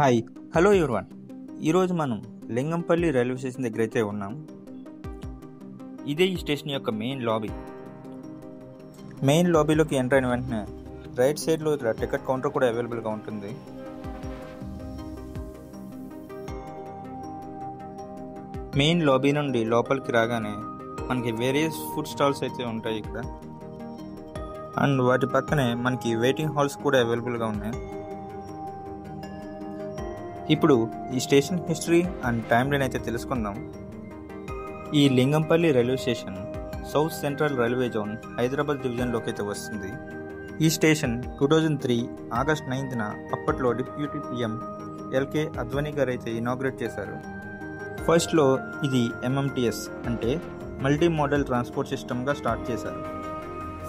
Hi hello everyone. ఈరోజు మనం Lingampalli railway station దగ్గర అయితే ఉన్నాం. ఇదే ఈ స్టేషన్ యొక్క మెయిన్ లాబీ. మెయిన్ లాబీలోకి ఎంటర్ అయిన వెంటనే రైట్ సైడ్లో ఇక్కడ టికెట్ కౌంటర్ కూడా అవైలబుల్గా ఉంటుంది. మెయిన్ లాబీ నుండి లోపలికి రాగానే మనకి వేరియస్ ఫుడ్ స్టాల్స్ అయితే ఉంటాయి ఇక్కడ. అండ్ వాటి పక్కనే మనకి వెయిటింగ్ హాల్స్ కూడా అవైలబుల్గా ఉన్నాయి. ఇప్పుడు ఈ station history and timeline అయితే తెలుసుకుందాం. ఈ Lingampalli railway station south central railway zone Hyderabad డివిజన్లోకి అయితే వస్తుంది. ఈ స్టేషన్ 2003 ఆగస్ట్ 9న అప్పట్లో డిప్యూటీ పిఎం ఎల్కే అద్వానీ గారు అయితే ఇనాగ్రేట్ చేశారు. ఫస్ట్లో ఇది MMTS అంటే మల్టీ మోడల్ ట్రాన్స్పోర్ట్ సిస్టమ్గా స్టార్ట్ చేశారు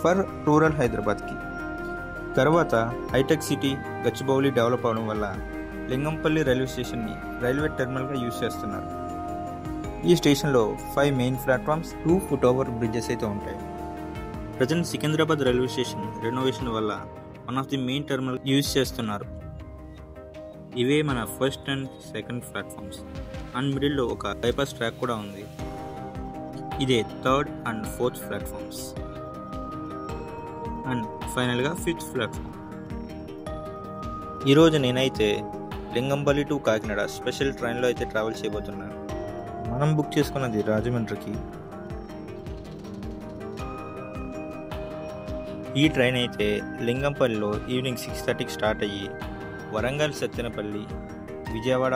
ఫర్ రూరల్ హైదరాబాద్కి. తర్వాత హైటెక్ సిటీ గచ్చిబౌలి డెవలప్ అవడం వల్ల లింగంపల్లి రైల్వే స్టేషన్ని రైల్వే టెర్మినల్గా యూజ్ చేస్తున్నారు. ఈ స్టేషన్లో 5 main platforms, 2 foot over bridges అయితే ఉంటాయి. Present Secunderabad railway station renovation వల్ల one of the main terminal use చేస్తున్నారు. ఇవే మన first and second platforms. And మిడిల్లో ఒక బైపాస్ ట్రాక్ కూడా ఉంది. ఇదే third and fourth platforms. And ఫైనల్గా 5th ప్లాట్ఫామ్. ఈరోజు నేనైతే లింగంపల్లి టు కాకినాడ స్పెషల్ ట్రైన్లో అయితే ట్రావెల్ చేయబోతున్నాను. మనం బుక్ చేసుకున్నది రాజమండ్రికి. ఈ ట్రైన్ అయితే లింగంపల్లిలో ఈవినింగ్ 6:30కి స్టార్ట్ అయ్యి వరంగల్ సత్తెనపల్లి, విజయవాడ,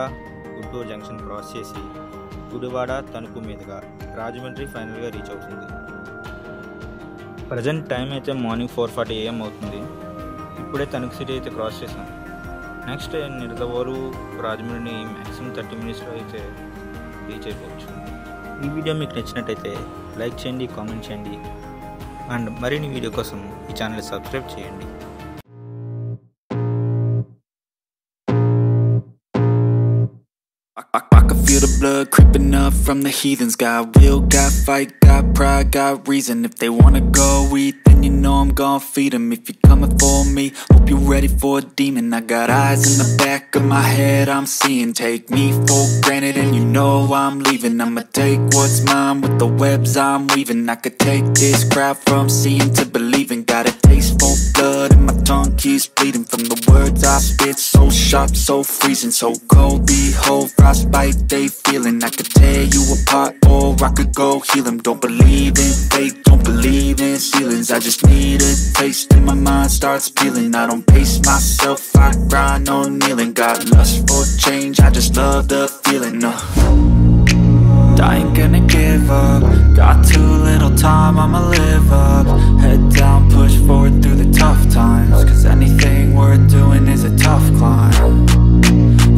గుంటూరు జంక్షన్ క్రాస్ చేసి గుడివాడ, తణుకు మీదుగా రాజమండ్రి ఫైనల్గా రీచ్ అవుతుంది. ప్రజెంట్ టైం అయితే మార్నింగ్ 4:40 AM అవుతుంది. ఇప్పుడే తణుకు సిటీ అయితే క్రాస్ చేసాం. నెక్స్ట్ నిడదవోలు, రాజమండ్రిని మ్యాక్సిమం 30 minutesలో అయితే రీచ్ అయిపోవచ్చు. ఈ వీడియో మీకు నచ్చినట్టయితే లైక్ చేయండి, కామెంట్ చేయండి. అండ్ మరిన్ని వీడియో కోసం ఈ ఛానల్ సబ్స్క్రైబ్ చేయండి. I can feel the blood creeping up from the heathens. Got will, got fight, got pride, got reason. If they wanna go eat, then you know I'm gon' feed them. If you're coming for me, hope you're ready for a demon. I got eyes in the back of my head, I'm seeing. Take me for granted and you know I'm leaving. I'ma take what's mine with the webs I'm weaving. I could take this crowd from seeing to believing. Got a taste for blood and my tongue keeps bleeding. From the words I spit, so sharp, so freezing. So cold, behold, frostbite they feeling. I could tear you apart or I could go heal them. Don't believe in fate, don't believe in ceilings. I just need a taste and my mind starts peeling. I don't pace myself, I grind on kneeling. Got lust for change, I just love the feeling. I ain't gonna give up. Got too little time, I'ma live up. Head down, push forward through the tough times. Cause anything worth doing is a tough climb.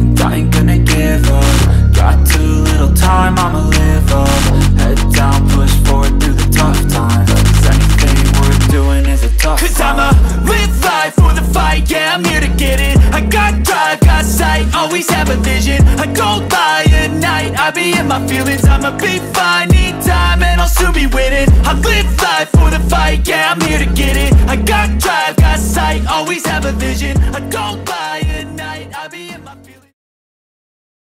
And I ain't gonna give up. Got too little time, I'ma live up. Head down, push forward through the tough times. Cause anything worth doing is a tough climb. Cause I'ma live life for the fight, yeah, I'm here to get it. I got drive, got sight, always have a vision. I don't lie at night, I be in my feelings. I'ma be fine, need time and I'll soon be winning. I live life for the fight, yeah, I'm here to get it. I got drive, got sight, always have a vision. I don't